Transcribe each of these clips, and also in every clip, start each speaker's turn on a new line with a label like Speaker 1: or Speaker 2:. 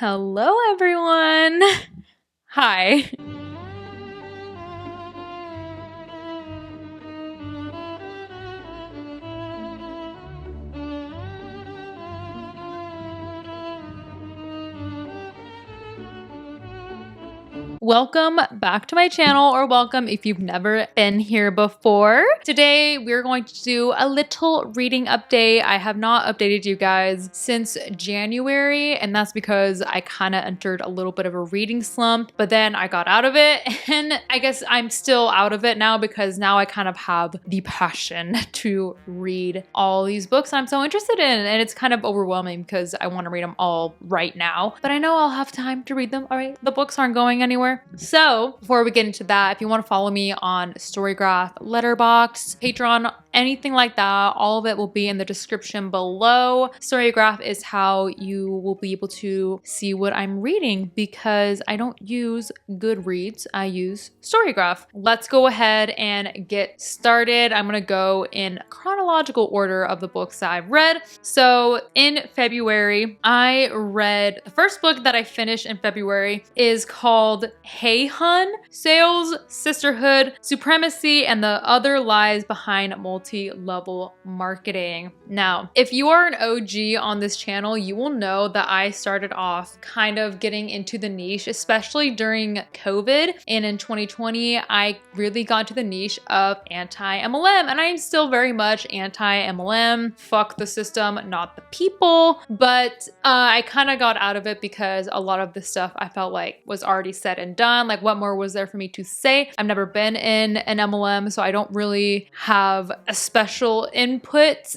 Speaker 1: Hello, everyone. Hi. Welcome back to my channel, or welcome if you've never been here before. Today, we're going to do a little reading update. I have not updated you guys since January, and that's because I kind of entered a little bit of a reading slump, but then I got out of it, and I guess I'm still out of it now because now I kind of have the passion to read all these books I'm so interested in, and it's kind of overwhelming because I want to read them all right now, but I know I'll have time to read them. All right, the books aren't going anywhere. So before we get into that, if you want to follow me on storygraph, letterboxd, Patreon, anything like that, all of it will be in the description below. Storygraph is how you will be able to see what I'm reading because I don't use Goodreads, I use Storygraph. Let's go ahead and get started. I'm gonna go in chronological order of the books that I've read. So in February, I read the first book that I finished in February is called Hun Sales, Sisterhood, Supremacy, and the Other Lies Behind Multi-Level Marketing. Now, if you are an OG on this channel, you will know that I started off kind of getting into the niche, especially during COVID. And in 2020, I really got to the niche of anti-MLM, and I'm still very much anti-MLM. Fuck the system, not the people. But I kind of got out of it because a lot of the stuff I felt like was already said and done. Like, what more was there for me to say? I've never been in an MLM, so I don't really have a special input,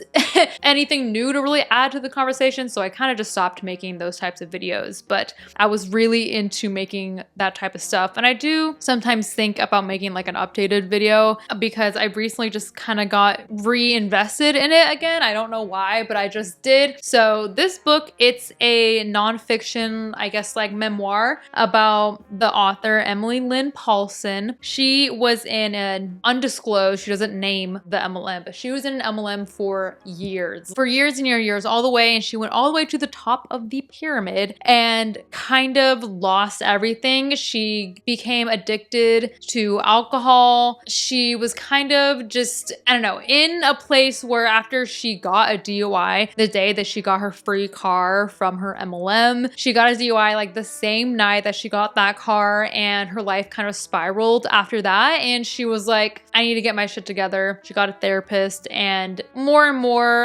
Speaker 1: anything new to really add to the conversation. So I kind of just stopped making those types of videos, but I was really into making that type of stuff. And I do sometimes think about making like an updated video because I've recently just kind of got reinvested in it again. I don't know why, but I just did. So this book, it's a nonfiction, I guess, like memoir about the author Emily Lynn Paulson. She was in an undisclosed, she doesn't name the MLM, but she was in an MLM for years and years, all the way, and she went all the way to the top of the pyramid and kind of lost everything. She became addicted to alcohol. She was kind of just, I don't know, in a place where after she got a DUI, the day that she got her free car from her MLM, she got a DUI like the same night that she got that car, and her life kind of spiraled after that. And she was like, I need to get my shit together. She got a therapist, and more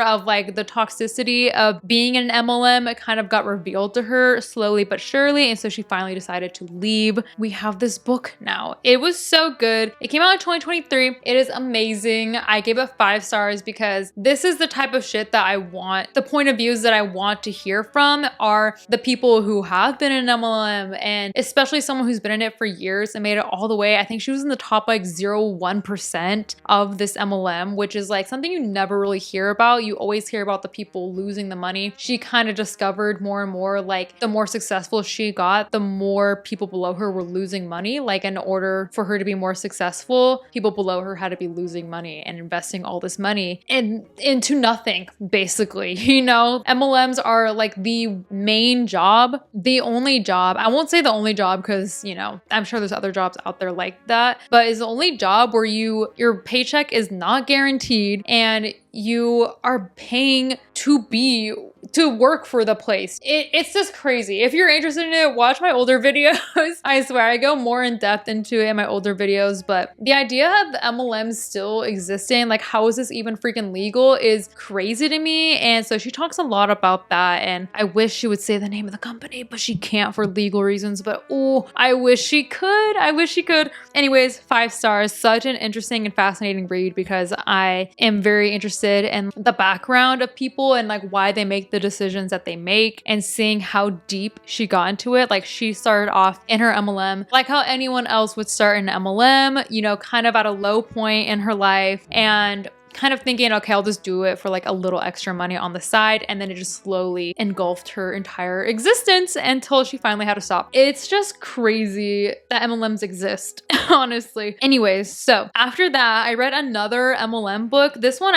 Speaker 1: of like the toxicity of being in an MLM kind of got revealed to her slowly but surely. And so she finally decided to leave. We have this book now. It was so good. It came out in 2023. It is amazing. I gave it 5 stars because this is the type of shit that I want. The point of views that I want to hear from are the people who have been in an MLM, and especially someone who's been in it for years and made it all the way. I think she was in the top like 0.1% of this MLM, which is like something you never really hear about. You always hear about the people losing the money. She kind of discovered more and more, like the more successful she got, the more people below her were losing money. Like, in order for her to be more successful, people below her had to be losing money and investing all this money into nothing, basically. You know, MLMs are like the main job, the only job. I won't say the only job because, you know, I'm sure there's other jobs out there like that, but it's the only job where your paycheck is not guaranteed and you are paying to work for the place. It's just crazy. If you're interested in it, watch my older videos. I swear I go more in depth into it in my older videos, but the idea of the MLM still existing, like how is this even freaking legal, is crazy to me. And so she talks a lot about that, and I wish she would say the name of the company, but she can't for legal reasons. But oh, I wish she could. I wish she could. Anyways, 5 stars. Such an interesting and fascinating read because I am very interested in the background of people and like why they make the decisions that they make, and seeing how deep she got into it. Like, she started off in her MLM like how anyone else would start an MLM, you know, kind of at a low point in her life, and kind of thinking, okay, I'll just do it for like a little extra money on the side. And then it just slowly engulfed her entire existence until she finally had to stop. It's just crazy that MLMs exist, honestly. Anyways, so after that, I read another MLM book. This one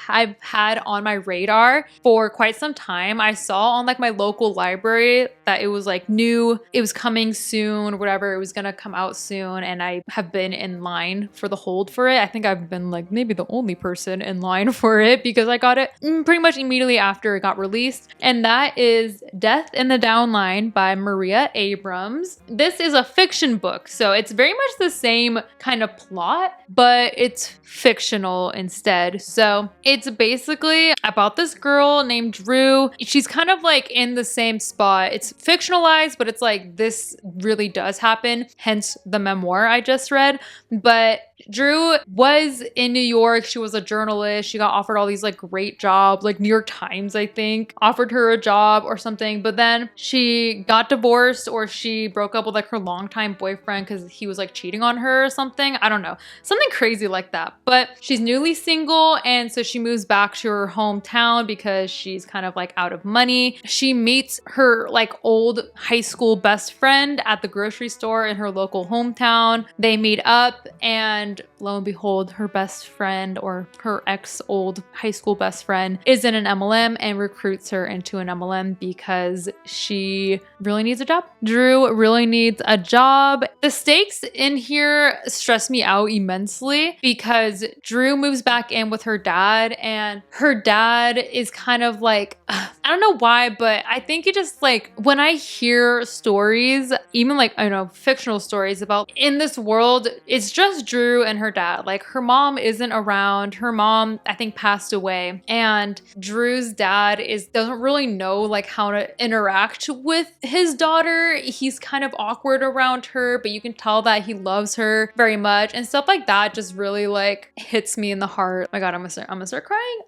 Speaker 1: I've had on my radar for quite some time. I saw on like my local library that it was like new, it was coming soon, whatever, it was gonna come out soon, and I have been in line for the hold for it. I think I've been like maybe the only person in line for it because I got it pretty much immediately after it got released, and that is Death in the Downline by Maria Abrams. This is a fiction book, so it's very much the same kind of plot, but it's fictional instead. So it's basically about this girl named Drew. She's kind of like in the same spot. It's fictionalized, but it's like this really does happen, hence the memoir I just read. But Drew was in New York. She was a journalist. She got offered all these like great jobs, like New York Times, I think, offered her a job or something. But then she got divorced, or she broke up with like her longtime boyfriend because he was like cheating on her or something. I don't know. Something crazy like that. But she's newly single, and so she moves back to her hometown because she's kind of like out of money. She meets her like old high school best friend at the grocery store in her local hometown. They meet up, and lo and behold, her best friend, or her ex-old high school best friend, is in an MLM and recruits her into an MLM because she really needs a job. Drew really needs a job. The stakes in here stress me out immensely because Drew moves back in with her dad, and her dad is kind of like, I don't know why, but I think it just like, when I hear stories, even like, I don't know, fictional stories about in this world, it's just Drew and her dad. Like her mom isn't around. Her mom, I think, passed away, and Drew's dad doesn't really know like how to interact with his daughter. He's kind of awkward around her, but you can tell that he loves her very much, and stuff like that just really like hits me in the heart. Oh my God, I'm gonna start crying.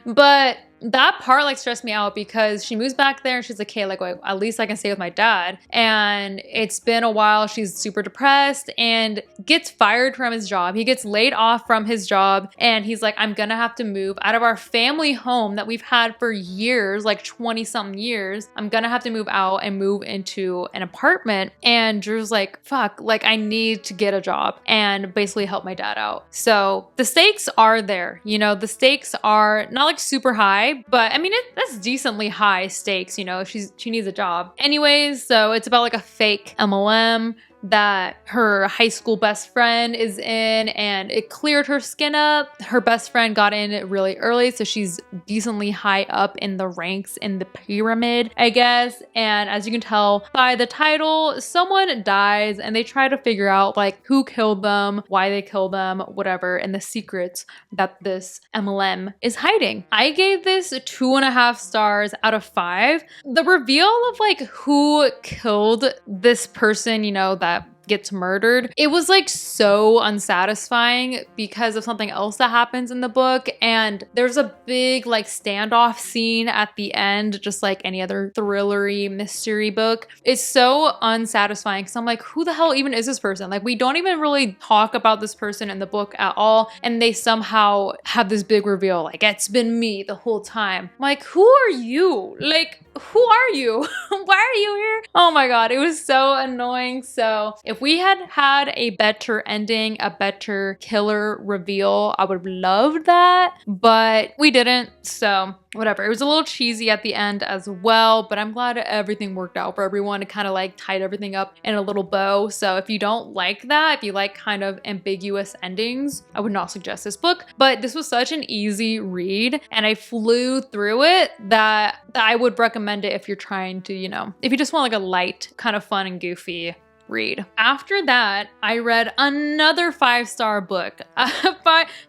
Speaker 1: But that part like stressed me out because she moves back there and she's like, hey, like at least I can stay with my dad. And it's been a while. She's super depressed and gets fired from his job. He gets laid off from his job, and he's like, I'm gonna have to move out of our family home that we've had for years, like 20 something years. I'm gonna have to move out and move into an apartment. And Drew's like, fuck, like I need to get a job and basically help my dad out. So the stakes are there, you know, the stakes are not like super high, but I mean, that's decently high stakes, you know, she needs a job. Anyways, so it's about like a fake MLM that her high school best friend is in, and it cleared her skin up. Her best friend got in really early, so she's decently high up in the ranks in the pyramid, I guess. And as you can tell by the title, someone dies and they try to figure out like who killed them, why they killed them, whatever, and the secrets that this MLM is hiding. I gave this 2.5 stars out of 5. The reveal of like who killed this person, you know, that gets murdered, it was like so unsatisfying because of something else that happens in the book. And there's a big like standoff scene at the end, just like any other thrillery mystery book. It's so unsatisfying because I'm like, who the hell even is this person? Like we don't even really talk about this person in the book at all, and they somehow have this big reveal like it's been me the whole time. I'm like, who are you? Like, who are you? Why are you here? Oh my God, it was so annoying. So if we had had a better ending, a better killer reveal, I would have loved that, but we didn't. So whatever. It was a little cheesy at the end as well, but I'm glad everything worked out for everyone. It kind of like tied everything up in a little bow. So if you don't like that, if you like kind of ambiguous endings, I would not suggest this book. But this was such an easy read and I flew through it that I would recommend it if you're trying to, you know, if you just want like a light, kind of fun and goofy read. After that, I read another 5-star book.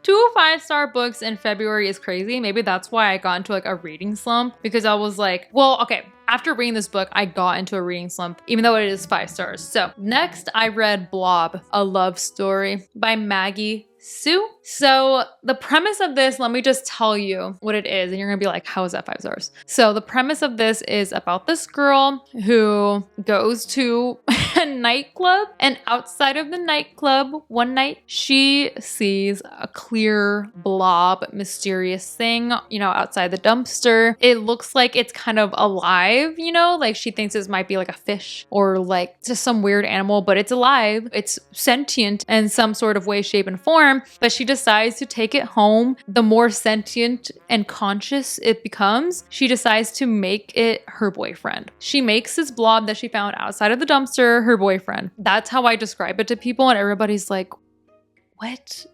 Speaker 1: 2 5-star books in February is crazy. Maybe that's why I got into like a reading slump, because I was like, well, okay, after reading this book, I got into a reading slump, even though it is 5 stars. So next I read Blob, a love story by Maggie Sue. So the premise of this, let me just tell you what it is, and you're gonna be like, how is that 5 stars? So the premise of this is about this girl who goes to a nightclub, and outside of the nightclub one night, she sees a clear blob, mysterious thing, you know, outside the dumpster. It looks like it's kind of alive, you know, like she thinks this might be like a fish or like just some weird animal, but it's alive. It's sentient in some sort of way, shape, and form, but she decides to take it home. The more sentient and conscious it becomes, she decides to make it her boyfriend. She makes this blob that she found outside of the dumpster her boyfriend. That's how I describe it to people, and everybody's like, what?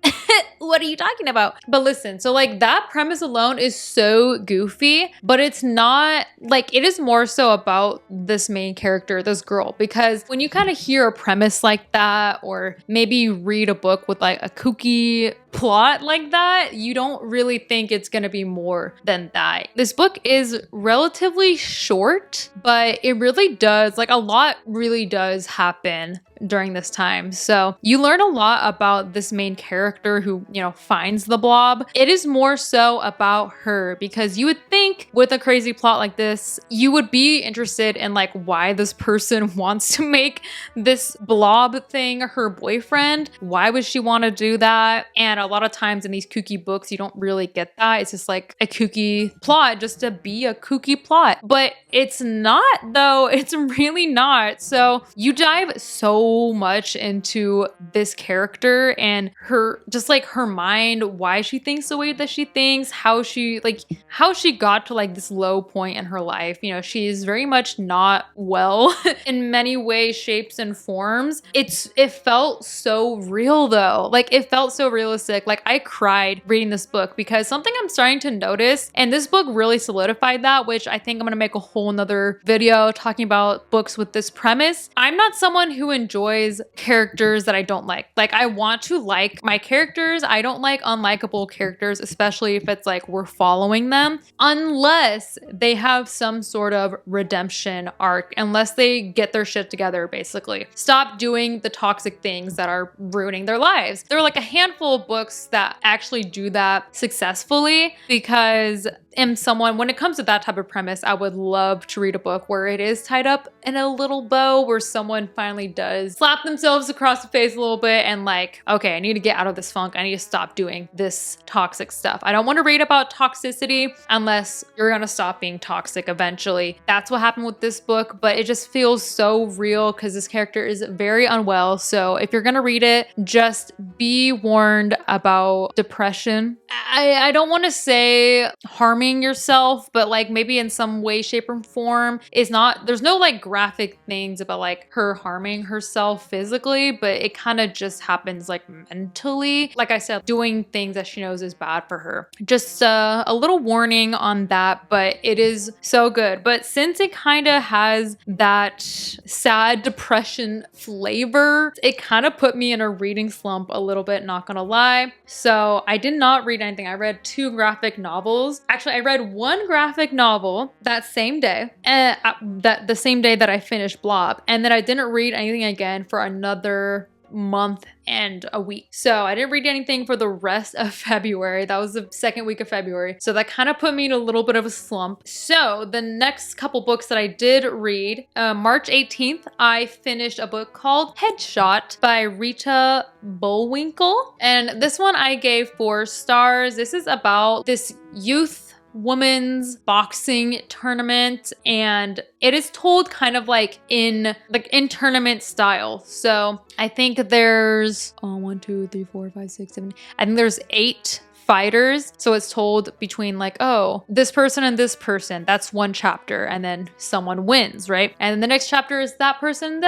Speaker 1: What are you talking about? But listen, so like that premise alone is so goofy, but it's not like, it is more so about this main character, this girl, because when you kind of hear a premise like that, or maybe you read a book with like a kooky plot like that, you don't really think it's gonna be more than that. This book is relatively short, but it really does, like a lot really does happen during this time. So you learn a lot about this main character who, you know, finds the blob. It is more so about her, because you would think with a crazy plot like this, you would be interested in like why this person wants to make this blob thing her boyfriend. Why would she want to do that? And a lot of times in these kooky books, you don't really get that. It's just like a kooky plot just to be a kooky plot. But it's not though. It's really not. So you dive so much into this character and her, just like her mind, why she thinks the way that she thinks, how she got to like this low point in her life. You know, she's very much not well in many ways, shapes, and forms. It felt so real though. Like it felt so realistic. Like I cried reading this book, because something I'm starting to notice, and this book really solidified that, which I think I'm gonna make a whole nother video talking about books with this premise. I'm not someone who enjoys characters that I don't like. Like I want to like my characters. I don't like unlikable characters, especially if it's like we're following them, unless they have some sort of redemption arc, unless they get their shit together, basically. Stop doing the toxic things that are ruining their lives. There are like a handful of books that actually do that successfully, because when it comes to that type of premise, I would love to read a book where it is tied up in a little bow, where someone finally does slap themselves across the face a little bit and like, okay, I need to get out of this funk. I need to stop doing this toxic stuff. I don't want to read about toxicity unless you're gonna stop being toxic eventually. That's what happened with this book, but it just feels so real because this character is very unwell. So if you're gonna read it, just be warned about depression. I don't want to say harming yourself, but like maybe in some way, shape, or form. There's no like graphic things about like her harming herself physically, but it kind of just happens like mentally. Like I said, doing things that she knows is bad for her. Just a little warning on that, but it is so good. But since it kind of has that sad depression flavor, it kind of put me in a reading slump a little bit, not gonna lie. So I did not read anything. I read 2 graphic novels. Actually, I read 1 graphic novel that same day, the same day that I finished Blob, and then I didn't read anything again for another month and a week. So I didn't read anything for the rest of February. That was the 2nd week of February. So that kind of put me in a little bit of a slump. So the next couple books that I did read, March 18th, I finished a book called Headshot by Rita Bullwinkle. And this one I gave 4 stars. This is about this youth women's boxing tournament, and it is told kind of like in tournament style. So I think there's 1, 2, 3, 4, 5, 6, 7. I think there's 8 fighters. So it's told between like, oh, this person and this person, that's one chapter, and then someone wins, right? And the next chapter is that person,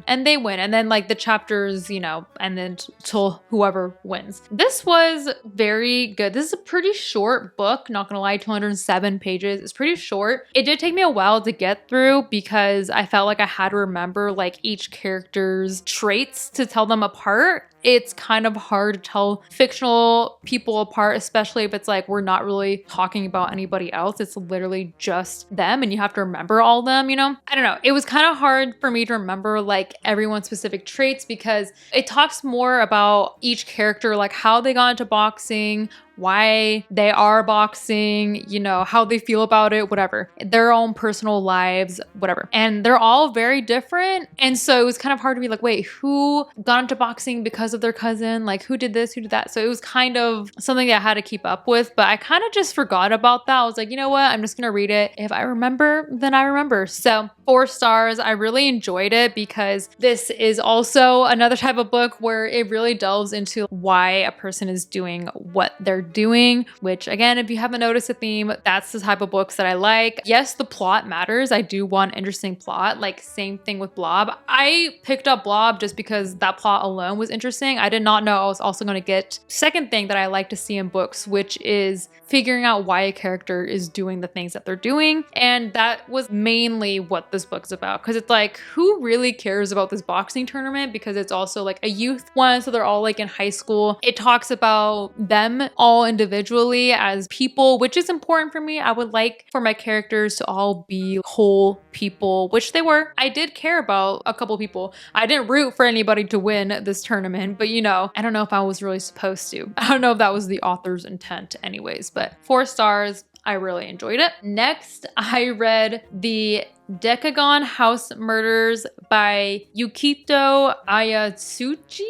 Speaker 1: and they win. And then like the chapters, you know, and then till whoever wins. This was very good. This is a pretty short book, not gonna lie, 207 pages. It's pretty short. It did take me a while to get through because I felt like I had to remember like each character's traits to tell them apart. it's kind of hard to tell fictional people apart, especially if it's like we're not really talking about anybody else. It's literally just them and you have to remember all them, you know? I don't know. It was kind of hard for me to remember like everyone's specific traits because it talks more about each character, like how they got into boxing, why they are boxing, you know, how they feel about it, whatever, their own personal lives, whatever. And they're all very different. And so it was kind of hard to be like, wait, who got into boxing because of their cousin? Like who did this, who did that? So it was kind of something that I had to keep up with, but I kind of just forgot about that. I was like, you know what? I'm just going to read it. If I remember, then I remember. So 4 stars. I really enjoyed it because this is also another type of book where it really delves into why a person is doing what they're doing, which again, if you haven't noticed a theme, that's the type of books that I like. Yes, the plot matters. I do want interesting plot, like same thing with Blob. I picked up Blob just because that plot alone was interesting. I did not know I was also going to get second thing that I like to see in books, which is figuring out why a character is doing the things that they're doing. And that was mainly what this book's about, because it's like, who really cares about this boxing tournament? Because it's also like a youth one, so they're all like in high school. It talks about them all individually as people, which is important for me. I would like for my characters to all be whole people, which they were. I did care about a couple people. I didn't root for anybody to win this tournament, but you know, I don't know if I was really supposed to. I don't know if that was the author's intent anyways, but 4 stars. I really enjoyed it. Next, I read the Decagon House Murders by Yukito Ayasuchi.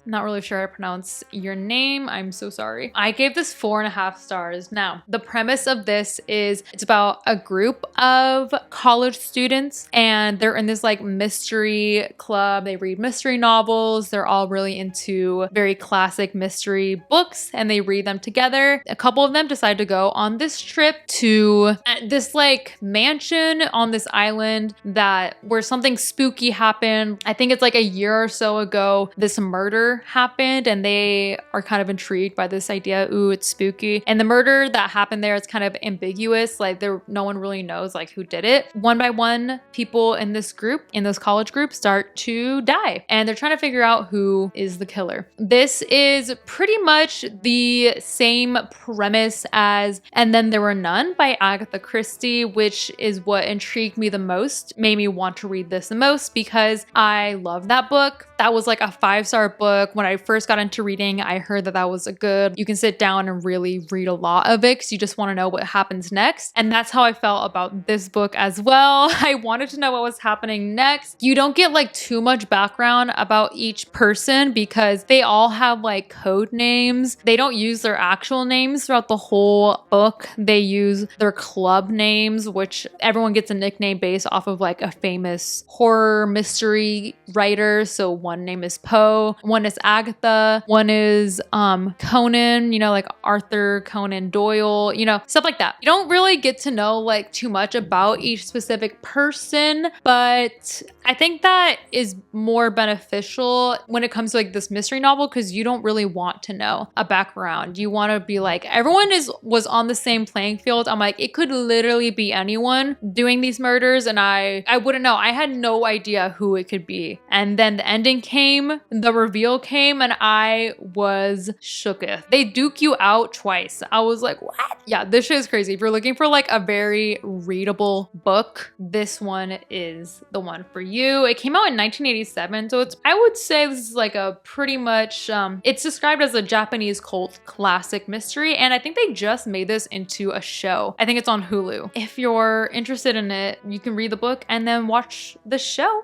Speaker 1: Not really sure how to pronounce your name. I'm so sorry. I gave this 4.5 stars. Now, the premise of this is it's about a group of college students and they're in this like mystery club. They read mystery novels. They're all really into very classic mystery books and they read them together. A couple of them decide to go on this trip to this like mansion on this island where something spooky happened. I think it's like a year or so ago, this murder happened and they are kind of intrigued by this idea. Ooh, it's spooky. And the murder that happened there is kind of ambiguous. Like no one really knows like who did it. One by one, people in this college group start to die and they're trying to figure out who is the killer. This is pretty much the same premise as And Then There Were None by Agatha Christie, which is what intrigued me the most, made me want to read this the most because I love that book. That was like a 5-star book. When I first got into reading, I heard that was you can sit down and really read a lot of it because you just want to know what happens next. And that's how I felt about this book as well. I wanted to know what was happening next. You don't get like too much background about each person because they all have like code names. They don't use their actual names throughout the whole book. They use their club names, which everyone gets a nickname based off of like a famous horror mystery writer. So one name is Poe, one is Agatha, one is Conan, you know, like Arthur Conan Doyle, you know, stuff like that. You don't really get to know like too much about each specific person, but I think that is more beneficial when it comes to like this mystery novel because you don't really want to know a background. You want to be like, everyone was on the same playing field. I'm like, it could literally be anyone doing these murders and I wouldn't know. I had no idea who it could be. And then the ending came, the reveal came, and I was shooketh. They duke you out twice. I was like, what? Yeah, this shit is crazy. If you're looking for like a very readable book, this one is the one for you. It came out in 1987, so I would say this is like a pretty much, it's described as a Japanese cult classic mystery, and I think they just made this into a show. I think it's on Hulu. If you're interested in it, you can read the book and then watch the show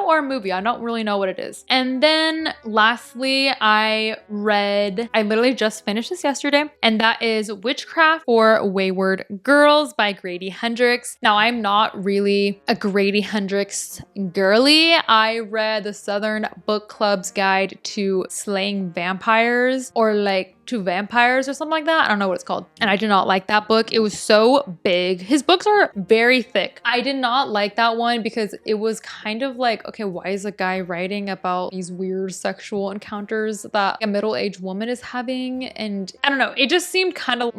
Speaker 1: or movie. I don't really know what it is. And then lastly, I literally just finished this yesterday, and that is Witchcraft for Wayward Girls by Grady Hendrix. Now, I'm not really a Grady Hendrix girly. I read the Southern Book Club's Guide to Slaying Vampires, or like to Vampires or something like that. I don't know what it's called. And I did not like that book. It was so big. His books are very thick. I did not like that one because it was kind of like, okay, why is a guy writing about these weird sexual encounters that a middle-aged woman is having? And I don't know, it just seemed kind of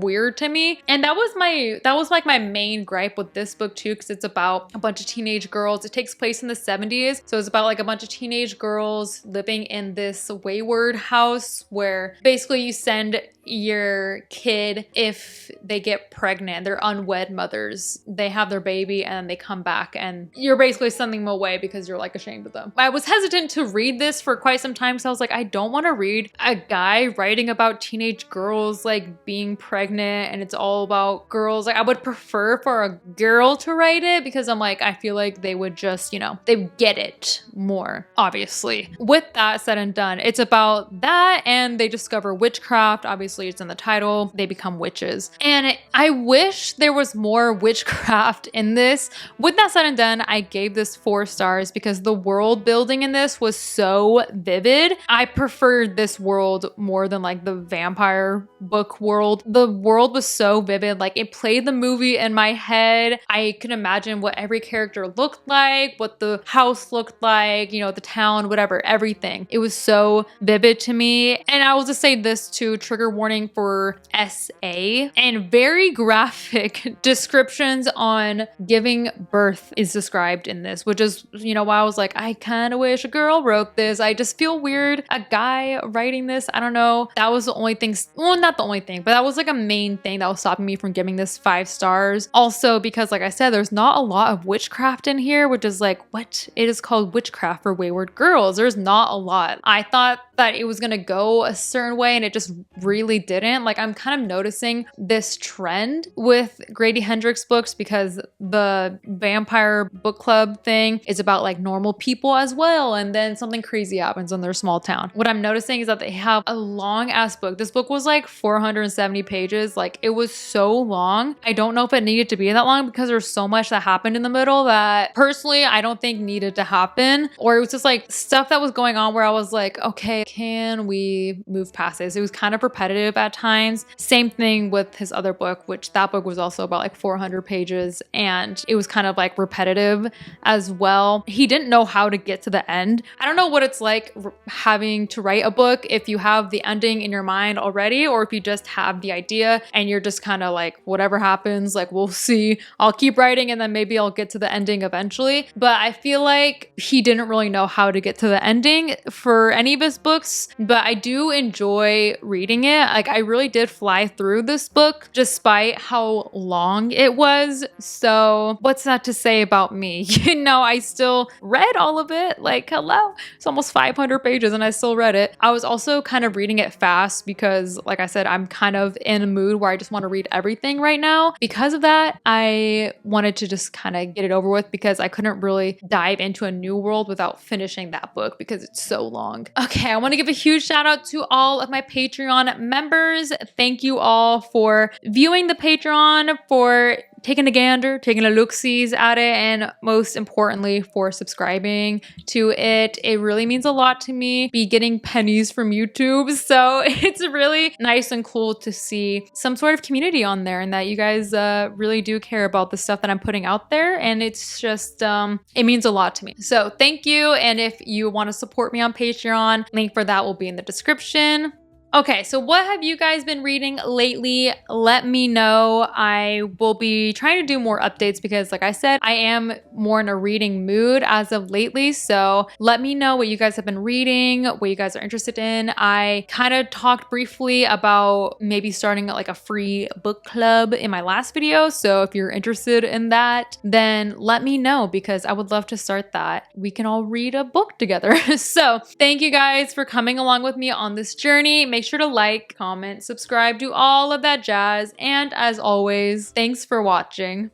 Speaker 1: weird to me. And that was like my main gripe with this book too, because it's about a bunch of teenage girls. It takes place in the 70s. So it's about like a bunch of teenage girls living in this Wayward house where basically you send your kid if they get pregnant. They're unwed mothers. They have their baby and they come back and you're basically sending them away because you're like ashamed of them. I was hesitant to read this for quite some time, so I was like, I don't want to read a guy writing about teenage girls like being pregnant and it's all about girls. Like I would prefer for a girl to write it because I'm like, I feel like they would just, you know, they get it more, obviously. With that said and done, it's about that and they discover witchcraft. Obviously it's in the title. They become witches. And I wish there was more witchcraft in this. With that said and done, I gave this 4 stars because the world building in this was so vivid. I preferred this world more than like the vampire book world. The world was so vivid. Like it played the movie in my head. I could imagine what every character looked like, what the house looked like, you know, the town, whatever, everything. It was so vivid to me. And I will just say this too, trigger warning for SA, and very graphic descriptions on giving birth is described in this, which is, you know, why I was like, I kind of wish a girl wrote this. I just feel weird. A guy writing this, I don't know. That was the only thing, well, not the only thing, but that was like a main thing that was stopping me from giving this 5 stars. Also, because like I said, there's not a lot of witchcraft in here, which is like, what? It is called Witchcraft for Wayward Girls. There's not a lot. I thought that it was gonna go a certain way and it just really didn't. Like I'm kind of noticing this trend with Grady Hendrix books because the vampire book club thing is about like normal people as well, and then something crazy happens in their small town. What I'm noticing is that they have a long ass book. This book was like 470 pages. Like it was so long. I don't know if it needed to be that long because there's so much that happened in the middle that personally I don't think needed to happen, or it was just like stuff that was going on where I was like, okay, can we move past this? It was kind of repetitive at times. Same thing with his other book, which that book was also about like 400 pages and it was kind of like repetitive as well. He didn't know how to get to the end. I don't know what it's like having to write a book if you have the ending in your mind already, or if you just have the idea and you're just kind of like, whatever happens, like we'll see. I'll keep writing and then maybe I'll get to the ending eventually. But I feel like he didn't really know how to get to the ending for any of his books. But I do enjoy reading it. Like I really did fly through this book despite how long it was. So what's that to say about me? You know, I still read all of it. Like, hello, it's almost 500 pages and I still read it. I was also kind of reading it fast because like I said, I'm kind of in a mood where I just want to read everything right now. Because of that, I wanted to just kind of get it over with because I couldn't really dive into a new world without finishing that book because it's so long. Okay, I want to give a huge shout out to all of my Patreon members. Thank you all for viewing the Patreon, for taking a gander, taking a look-sees at it, and most importantly for subscribing to it. It really means a lot to me, be getting pennies from YouTube. So it's really nice and cool to see some sort of community on there and that you guys really do care about the stuff that I'm putting out there. And it's just, it means a lot to me. So thank you. And if you want to support me on Patreon, link for that will be in the description. Okay, so what have you guys been reading lately? Let me know. I will be trying to do more updates because like I said, I am more in a reading mood as of lately. So let me know what you guys have been reading, what you guys are interested in. I kind of talked briefly about maybe starting like a free book club in my last video. So if you're interested in that, then let me know because I would love to start that. We can all read a book together. So thank you guys for coming along with me on this journey. Make sure to like, comment, subscribe, do all of that jazz. And as always, thanks for watching.